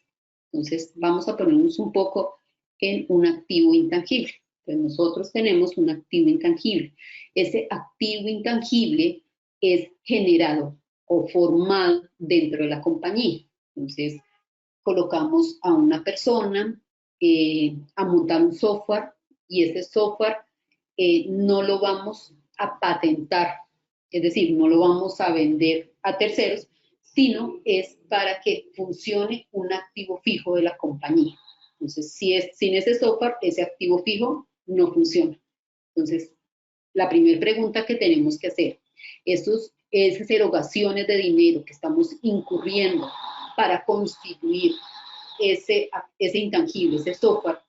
Entonces, vamos a ponernos un poco en un activo intangible. Entonces, nosotros tenemos un activo intangible. Ese activo intangible es generado o formado dentro de la compañía. Entonces, colocamos a una persona a montar un software y ese software no lo vamos a patentar, es decir, no lo vamos a vender a terceros, sino es para que funcione un activo fijo de la compañía. Entonces, sin ese software, ese activo fijo no funciona. Entonces, la primera pregunta que tenemos que hacer, esas erogaciones de dinero que estamos incurriendo para constituir ese intangible, ese software,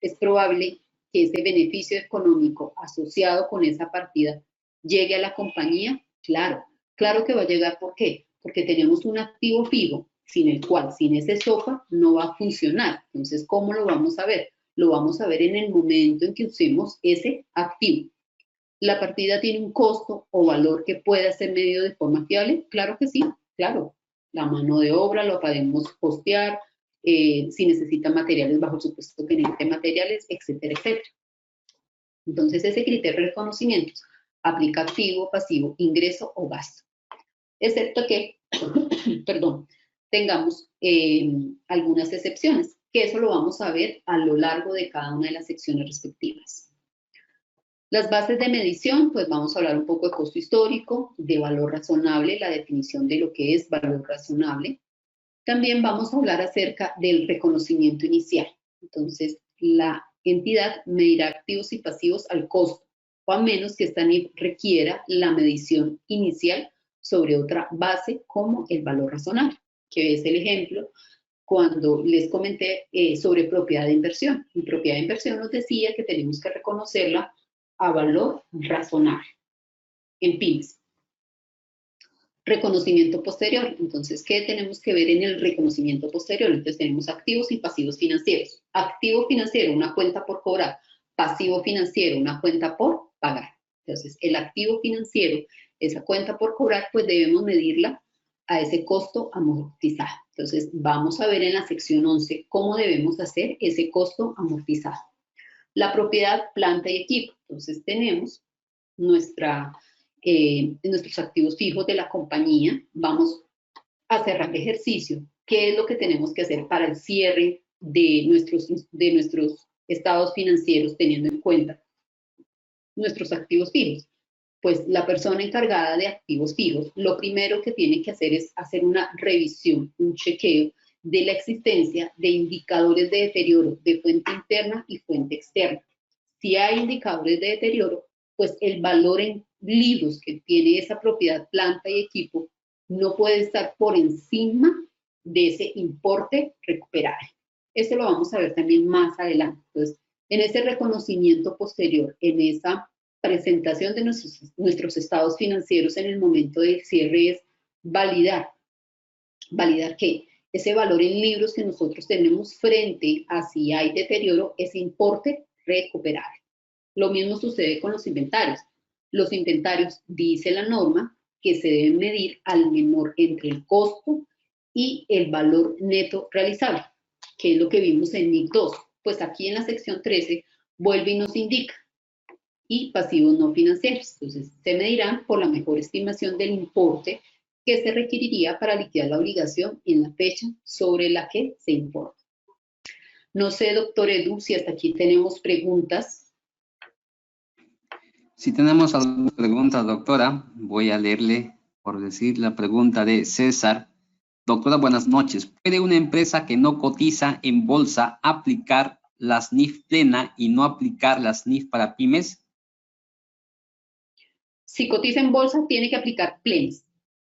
es probable que ese beneficio económico asociado con esa partida llegue a la compañía. Claro que va a llegar. ¿Por qué? Porque tenemos un activo fijo sin el cual, sin ese software, no va a funcionar. Entonces, ¿cómo lo vamos a ver? Lo vamos a ver en el momento en que usemos ese activo. ¿La partida tiene un costo o valor que pueda ser medido de forma fiable? Claro que sí, claro. La mano de obra lo podemos costear, si necesita materiales bajo el supuesto que necesite materiales, etcétera, etcétera. Entonces, ese criterio de reconocimiento aplica activo, pasivo, ingreso o gasto. Excepto que, perdón, tengamos algunas excepciones, que eso lo vamos a ver a lo largo de cada una de las secciones respectivas. Las bases de medición, pues vamos a hablar un poco de costo histórico, de valor razonable, la definición de lo que es valor razonable. También vamos a hablar acerca del reconocimiento inicial. Entonces, la entidad medirá activos y pasivos al costo, o a menos que esta NIF requiera la medición inicial sobre otra base como el valor razonable, que es el ejemplo cuando les comenté sobre propiedad de inversión. En propiedad de inversión nos decía que tenemos que reconocerla a valor razonable en pymes. Reconocimiento posterior. Entonces, ¿qué tenemos que ver en el reconocimiento posterior? Entonces, tenemos activos y pasivos financieros. Activo financiero, una cuenta por cobrar. Pasivo financiero, una cuenta por pagar. Entonces, el activo financiero, esa cuenta por cobrar, pues debemos medirla a ese costo amortizado. Entonces, vamos a ver en la sección 11 cómo debemos hacer ese costo amortizado. La propiedad, planta y equipo. Entonces, tenemos nuestra nuestros activos fijos de la compañía, vamos a cerrar el ejercicio. ¿Qué es lo que tenemos que hacer para el cierre de nuestros estados financieros teniendo en cuenta nuestros activos fijos? Pues la persona encargada de activos fijos, lo primero que tiene que hacer es hacer una revisión, un chequeo de la existencia de indicadores de deterioro de fuente interna y fuente externa. Si hay indicadores de deterioro, pues el valor en libros que tiene esa propiedad, planta y equipo, no puede estar por encima de ese importe recuperable. Eso lo vamos a ver también más adelante. Entonces, en ese reconocimiento posterior, en esa presentación de nuestros estados financieros en el momento del cierre es validar que ese valor en libros que nosotros tenemos frente a si hay deterioro, ese importe recuperable. Lo mismo sucede con los inventarios. Los inventarios, dice la norma, que se deben medir al menor entre el costo y el valor neto realizable, que es lo que vimos en NIC 2. Pues aquí en la sección 13 vuelve y nos indica, y pasivos no financieros. Entonces, se medirán por la mejor estimación del importe que se requeriría para liquidar la obligación en la fecha sobre la que se importa. No sé, doctor Edu, si hasta aquí tenemos preguntas. Si tenemos algunas preguntas, doctora, voy a leerle, por decir, la pregunta de César. Doctora, buenas noches. ¿Puede una empresa que no cotiza en bolsa aplicar las NIF plena y no aplicar las NIF para pymes? Si cotiza en bolsa, tiene que aplicar plenas,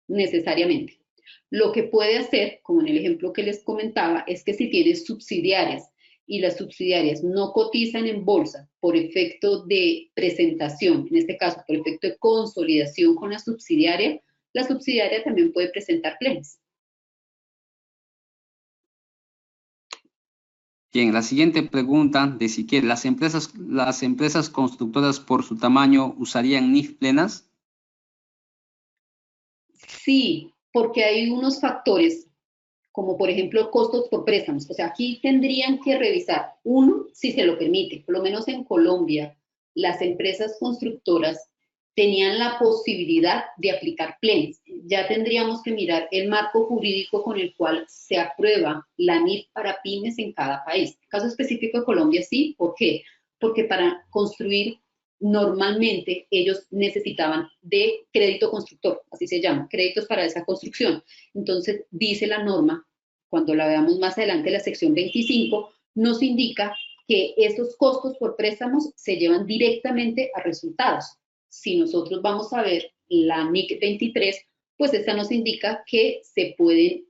necesariamente. Lo que puede hacer, como en el ejemplo que les comentaba, es que si tiene subsidiarias y las subsidiarias no cotizan en bolsa por efecto de presentación, en este caso por efecto de consolidación con la subsidiaria también puede presentar plenas. Bien, la siguiente pregunta de si quiere, ¿las empresas constructoras por su tamaño usarían NIF plenas? Sí, porque hay unos factores, como por ejemplo costos por préstamos. O sea, aquí tendrían que revisar, uno, si se lo permite, por lo menos en Colombia, las empresas constructoras tenían la posibilidad de aplicar plenas. Ya tendríamos que mirar el marco jurídico con el cual se aprueba la NIF para pymes en cada país. En el caso específico de Colombia, sí. ¿Por qué? Porque para construir normalmente ellos necesitaban de crédito constructor, así se llama, créditos para esa construcción. Entonces, dice la norma, cuando la veamos más adelante, la sección 25, nos indica que esos costos por préstamos se llevan directamente a resultados. Si nosotros vamos a ver la NIC 23, pues esta nos indica que se pueden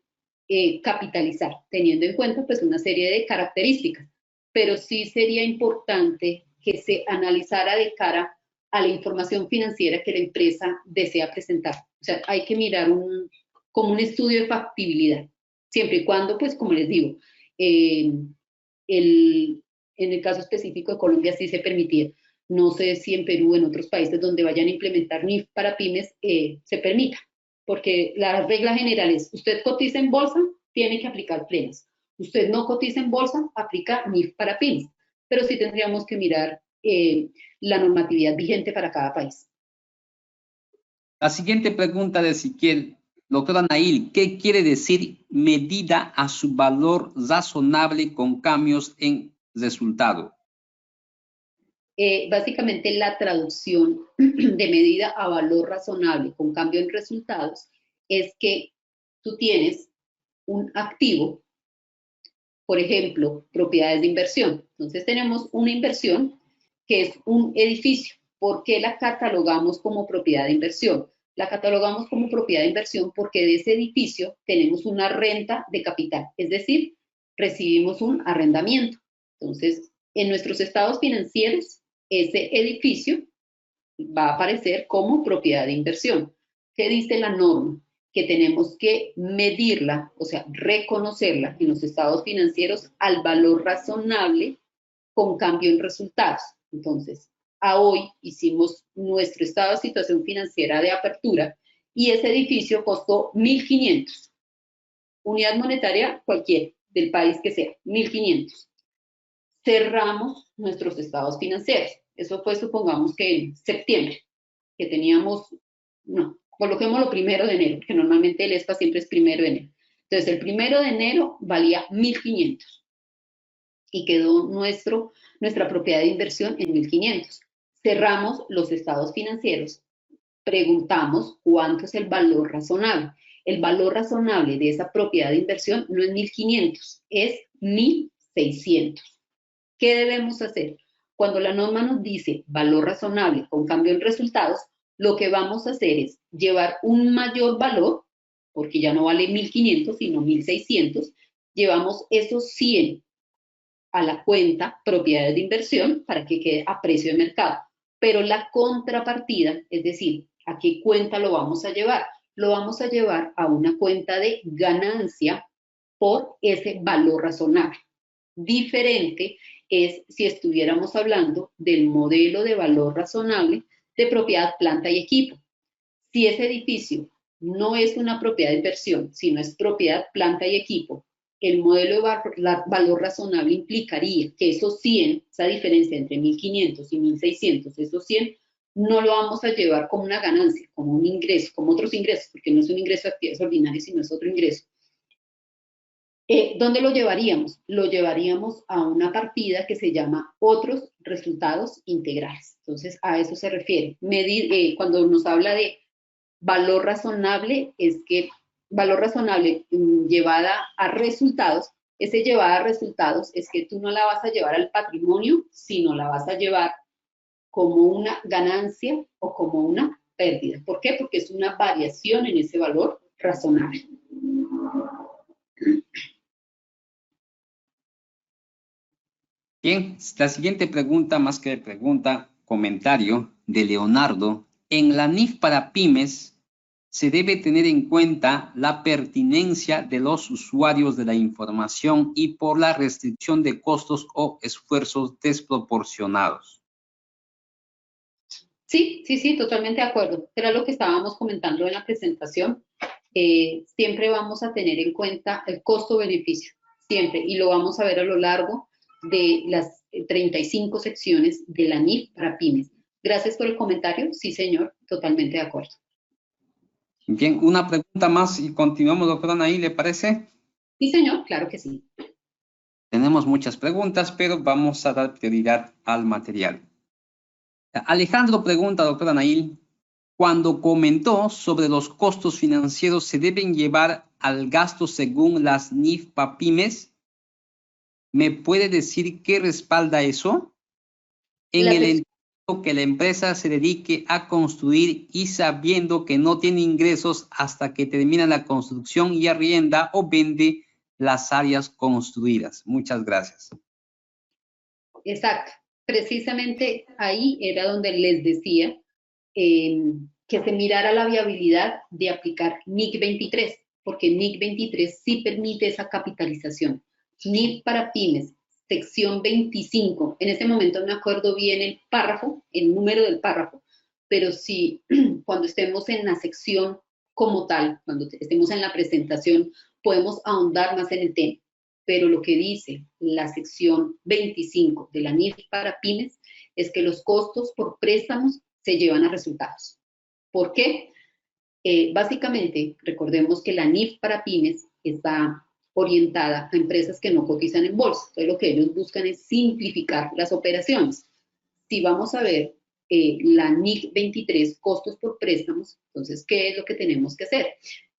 capitalizar, teniendo en cuenta pues una serie de características, pero sí sería importante que se analizara de cara a la información financiera que la empresa desea presentar. O sea, hay que mirar como un estudio de factibilidad, siempre y cuando, pues, como les digo, en el caso específico de Colombia sí se permitía. No sé si en Perú o en otros países donde vayan a implementar NIF para pymes se permita, porque la regla general es, usted cotiza en bolsa, tiene que aplicar plenas. Usted no cotiza en bolsa, aplica NIF para pymes. Pero sí tendríamos que mirar la normatividad vigente para cada país. La siguiente pregunta de Ezequiel, doctora Nail, ¿qué quiere decir medida a su valor razonable con cambios en resultado? Básicamente la traducción de medida a valor razonable con cambio en resultados es que tú tienes un activo, por ejemplo, propiedades de inversión. Entonces tenemos una inversión que es un edificio. ¿Por qué la catalogamos como propiedad de inversión? La catalogamos como propiedad de inversión porque de ese edificio tenemos una renta de capital, es decir, recibimos un arrendamiento. Entonces, en nuestros estados financieros, ese edificio va a aparecer como propiedad de inversión. ¿Qué dice la norma? Que tenemos que medirla, o sea, reconocerla en los estados financieros al valor razonable con cambio en resultados. Entonces, a hoy hicimos nuestro estado de situación financiera de apertura y ese edificio costó 1.500. Unidad monetaria cualquiera, del país que sea, 1.500. Cerramos nuestros estados financieros. Eso fue, supongamos que en septiembre, que teníamos no, coloquémoslo 1 de enero, porque normalmente el ESPA siempre es 1 de enero. Entonces, el 1 de enero valía 1.500 y quedó nuestra propiedad de inversión en 1.500. Cerramos los estados financieros, preguntamos cuánto es el valor razonable. El valor razonable de esa propiedad de inversión no es 1.500, es 1.600. ¿Qué debemos hacer? Cuando la norma nos dice valor razonable con cambio en resultados, lo que vamos a hacer es llevar un mayor valor, porque ya no vale 1.500, sino 1.600, llevamos esos 100 a la cuenta propiedades de inversión para que quede a precio de mercado. Pero la contrapartida, es decir, ¿a qué cuenta lo vamos a llevar? Lo vamos a llevar a una cuenta de ganancia por ese valor razonable. Diferente es si estuviéramos hablando del modelo de valor razonable de propiedad, planta y equipo. Si ese edificio no es una propiedad de inversión, sino es propiedad, planta y equipo, el modelo de valor razonable implicaría que esos 100, esa diferencia entre 1.500 y 1.600, esos 100, no lo vamos a llevar como una ganancia, como un ingreso, como otros ingresos, porque no es un ingreso de actividades ordinarias, sino es otro ingreso. ¿Dónde lo llevaríamos? Lo llevaríamos a una partida que se llama otros resultados integrales. Entonces, a eso se refiere. Cuando nos habla de valor razonable, es que valor razonable llevada a resultados, ese llevada a resultados es que tú no la vas a llevar al patrimonio, sino la vas a llevar como una ganancia o como una pérdida. ¿Por qué? Porque es una variación en ese valor razonable. Bien, la siguiente pregunta, más que pregunta, comentario de Leonardo. En la NIF para pymes se debe tener en cuenta la pertinencia de los usuarios de la información y por la restricción de costos o esfuerzos desproporcionados. Sí, totalmente de acuerdo. Era lo que estábamos comentando en la presentación. Siempre vamos a tener en cuenta el costo-beneficio, siempre, y lo vamos a ver a lo largo de las 35 secciones de la NIF para pymes. Gracias por el comentario. Sí, señor, totalmente de acuerdo. Bien, una pregunta más y continuamos, doctora Anaí, ¿le parece? Sí, señor, claro que sí. Tenemos muchas preguntas, pero vamos a dar prioridad al material. Alejandro pregunta, doctora Anaí, cuando comentó sobre los costos financieros se deben llevar al gasto según las NIF para pymes, ¿me puede decir qué respalda eso? En el entorno que la empresa se dedique a construir y sabiendo que no tiene ingresos hasta que termina la construcción y arrienda o vende las áreas construidas. Muchas gracias. Exacto. Precisamente ahí era donde les decía que se mirara la viabilidad de aplicar NIC 23, porque NIC 23 sí permite esa capitalización. NIC para pymes, sección 25. En este momento no me acuerdo bien el párrafo, el número del párrafo, pero sí, cuando estemos en la sección como tal, cuando estemos en la presentación, podemos ahondar más en el tema. Pero lo que dice la sección 25 de la NIF para pymes es que los costos por préstamos se llevan a resultados. ¿Por qué? Básicamente, recordemos que la NIF para pymes está orientada a empresas que no cotizan en bolsa. Entonces, lo que ellos buscan es simplificar las operaciones. Si vamos a ver la NIC 23, costos por préstamos, entonces, ¿qué es lo que tenemos que hacer?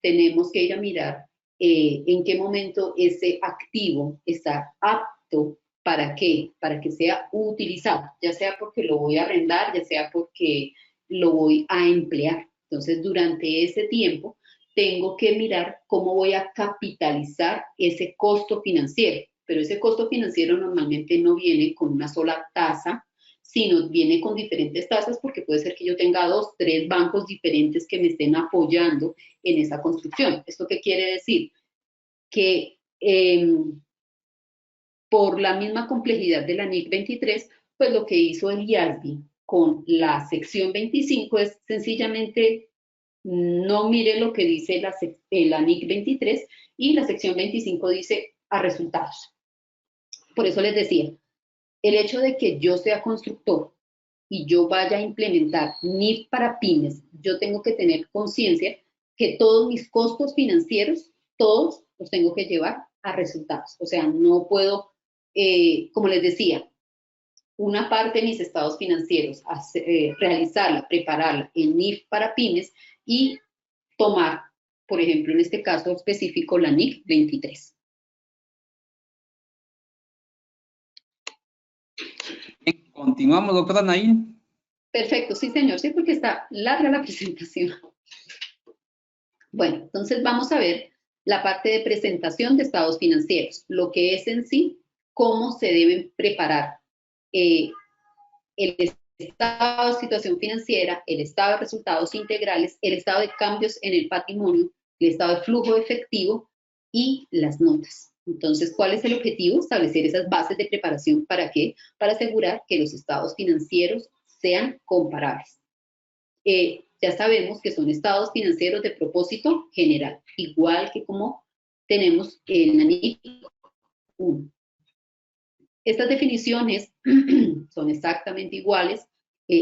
Tenemos que ir a mirar en qué momento ese activo está apto para qué, para que sea utilizado, ya sea porque lo voy a arrendar, ya sea porque lo voy a emplear. Entonces, durante ese tiempo, tengo que mirar cómo voy a capitalizar ese costo financiero, pero ese costo financiero normalmente no viene con una sola tasa, sino viene con diferentes tasas porque puede ser que yo tenga 2, 3 bancos diferentes que me estén apoyando en esa construcción. ¿Esto qué quiere decir? Que por la misma complejidad de la NIC 23, pues lo que hizo el IASBI con la sección 25 es sencillamente no mire lo que dice la NIC 23 y la sección 25 dice a resultados. Por eso les decía, el hecho de que yo sea constructor y yo vaya a implementar NIF para pymes, yo tengo que tener conciencia que todos mis costos financieros, todos los tengo que llevar a resultados. O sea, no puedo, como les decía, una parte de mis estados financieros, realizarla, prepararla en NIF para pymes y tomar, por ejemplo, en este caso específico, la NIF 23. Continuamos, doctora Nail. Perfecto, sí, señor, sí, porque está larga la presentación. Bueno, entonces vamos a ver la parte de presentación de estados financieros, lo que es en sí, cómo se deben preparar el estado de situación financiera, el estado de resultados integrales, el estado de cambios en el patrimonio, el estado de flujo efectivo y las notas. Entonces, ¿cuál es el objetivo? Establecer esas bases de preparación. ¿Para qué? Para asegurar que los estados financieros sean comparables. Ya sabemos que son estados financieros de propósito general, igual que como tenemos en la NIF 1. Estas definiciones son exactamente iguales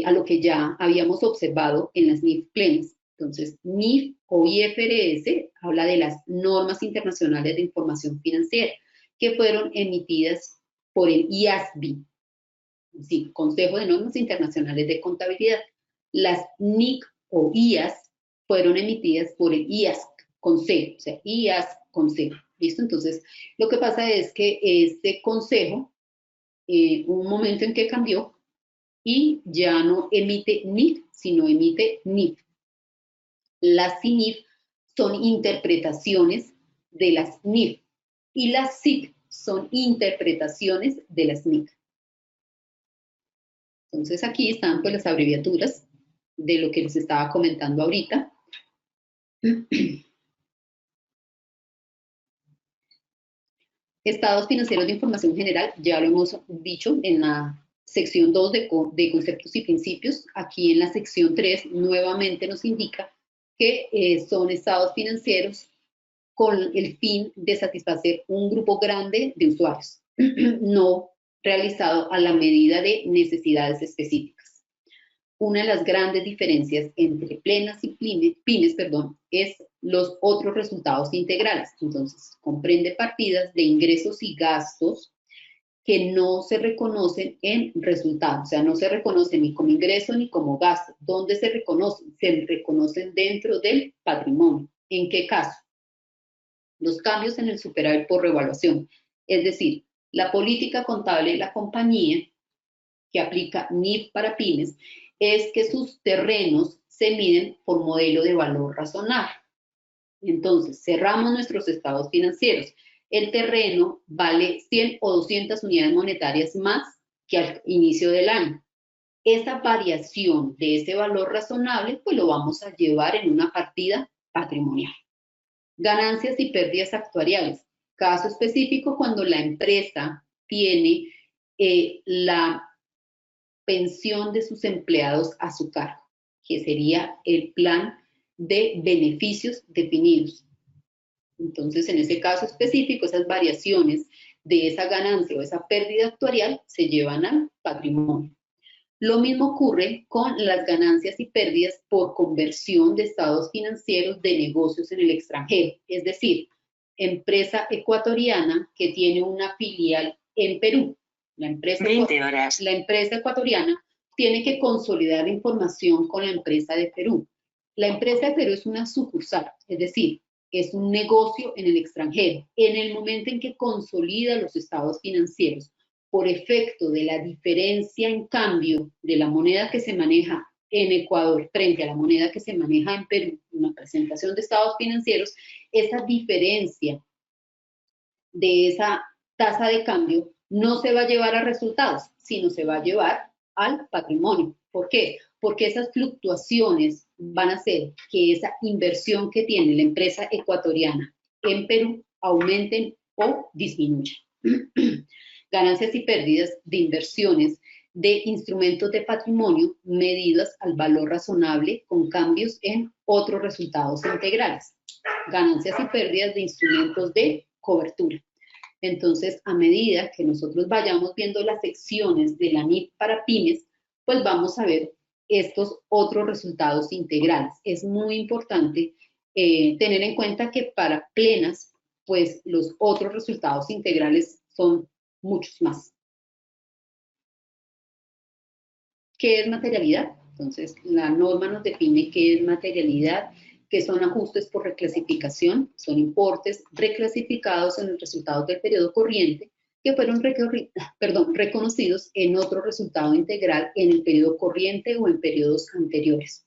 a lo que ya habíamos observado en las NIF plenas. Entonces, NIF o IFRS habla de las normas internacionales de información financiera que fueron emitidas por el IASB, sí, Consejo de Normas Internacionales de Contabilidad. Las NIC o IAS fueron emitidas por el IASC Consejo, o sea, IAS Consejo. ¿Listo? Entonces, lo que pasa es que este consejo, un momento en que cambió y ya no emite NIF, sino emite NIF. Las CINIF son interpretaciones de las NIF y las SIC son interpretaciones de las NIC. Entonces aquí están pues las abreviaturas de lo que les estaba comentando ahorita. Estados financieros de información general, ya lo hemos dicho en la sección 2 de conceptos y principios. Aquí en la sección 3 nuevamente nos indica que son estados financieros con el fin de satisfacer un grupo grande de usuarios, no realizado a la medida de necesidades específicas. Una de las grandes diferencias entre plenas y pymes, es los otros resultados integrales. Entonces, comprende partidas de ingresos y gastos que no se reconocen en resultados, o sea, no se reconocen ni como ingreso ni como gasto. ¿Dónde se reconocen? Se reconocen dentro del patrimonio. ¿En qué caso? Los cambios en el superávit por revaluación, es decir, la política contable de la compañía que aplica NIF para pymes es que sus terrenos se miden por modelo de valor razonable. Entonces, cerramos nuestros estados financieros. El terreno vale 100 o 200 unidades monetarias más que al inicio del año. Esa variación de ese valor razonable, pues lo vamos a llevar en una partida patrimonial. Ganancias y pérdidas actuariales. Caso específico cuando la empresa tiene la pensión de sus empleados a su cargo, que sería el plan de beneficios definidos. Entonces, en ese caso específico, esas variaciones de esa ganancia o esa pérdida actuarial se llevan al patrimonio. Lo mismo ocurre con las ganancias y pérdidas por conversión de estados financieros de negocios en el extranjero, es decir, empresa ecuatoriana que tiene una filial en Perú. La empresa ecuatoriana tiene que consolidar información con la empresa de Perú. La empresa de Perú es una sucursal, es decir, es un negocio en el extranjero. En el momento en que consolida los estados financieros, por efecto de la diferencia en cambio de la moneda que se maneja en Ecuador frente a la moneda que se maneja en Perú, una presentación de estados financieros, esa diferencia de esa tasa de cambio no se va a llevar a resultados, sino se va a llevar al patrimonio. ¿Por qué? Porque esas fluctuaciones van a hacer que esa inversión que tiene la empresa ecuatoriana en Perú aumenten o disminuyan. Ganancias y pérdidas de inversiones de instrumentos de patrimonio medidas al valor razonable con cambios en otros resultados integrales. Ganancias y pérdidas de instrumentos de cobertura. Entonces, a medida que nosotros vayamos viendo las secciones de la NIF para pymes, pues vamos a ver estos otros resultados integrales. Es muy importante tener en cuenta que para plenas, pues los otros resultados integrales son muchos más. ¿Qué es materialidad? Entonces, la norma nos define qué es materialidad, que son ajustes por reclasificación, son importes reclasificados en los resultados del periodo corriente que fueron reconocidos en otro resultado integral en el periodo corriente o en periodos anteriores.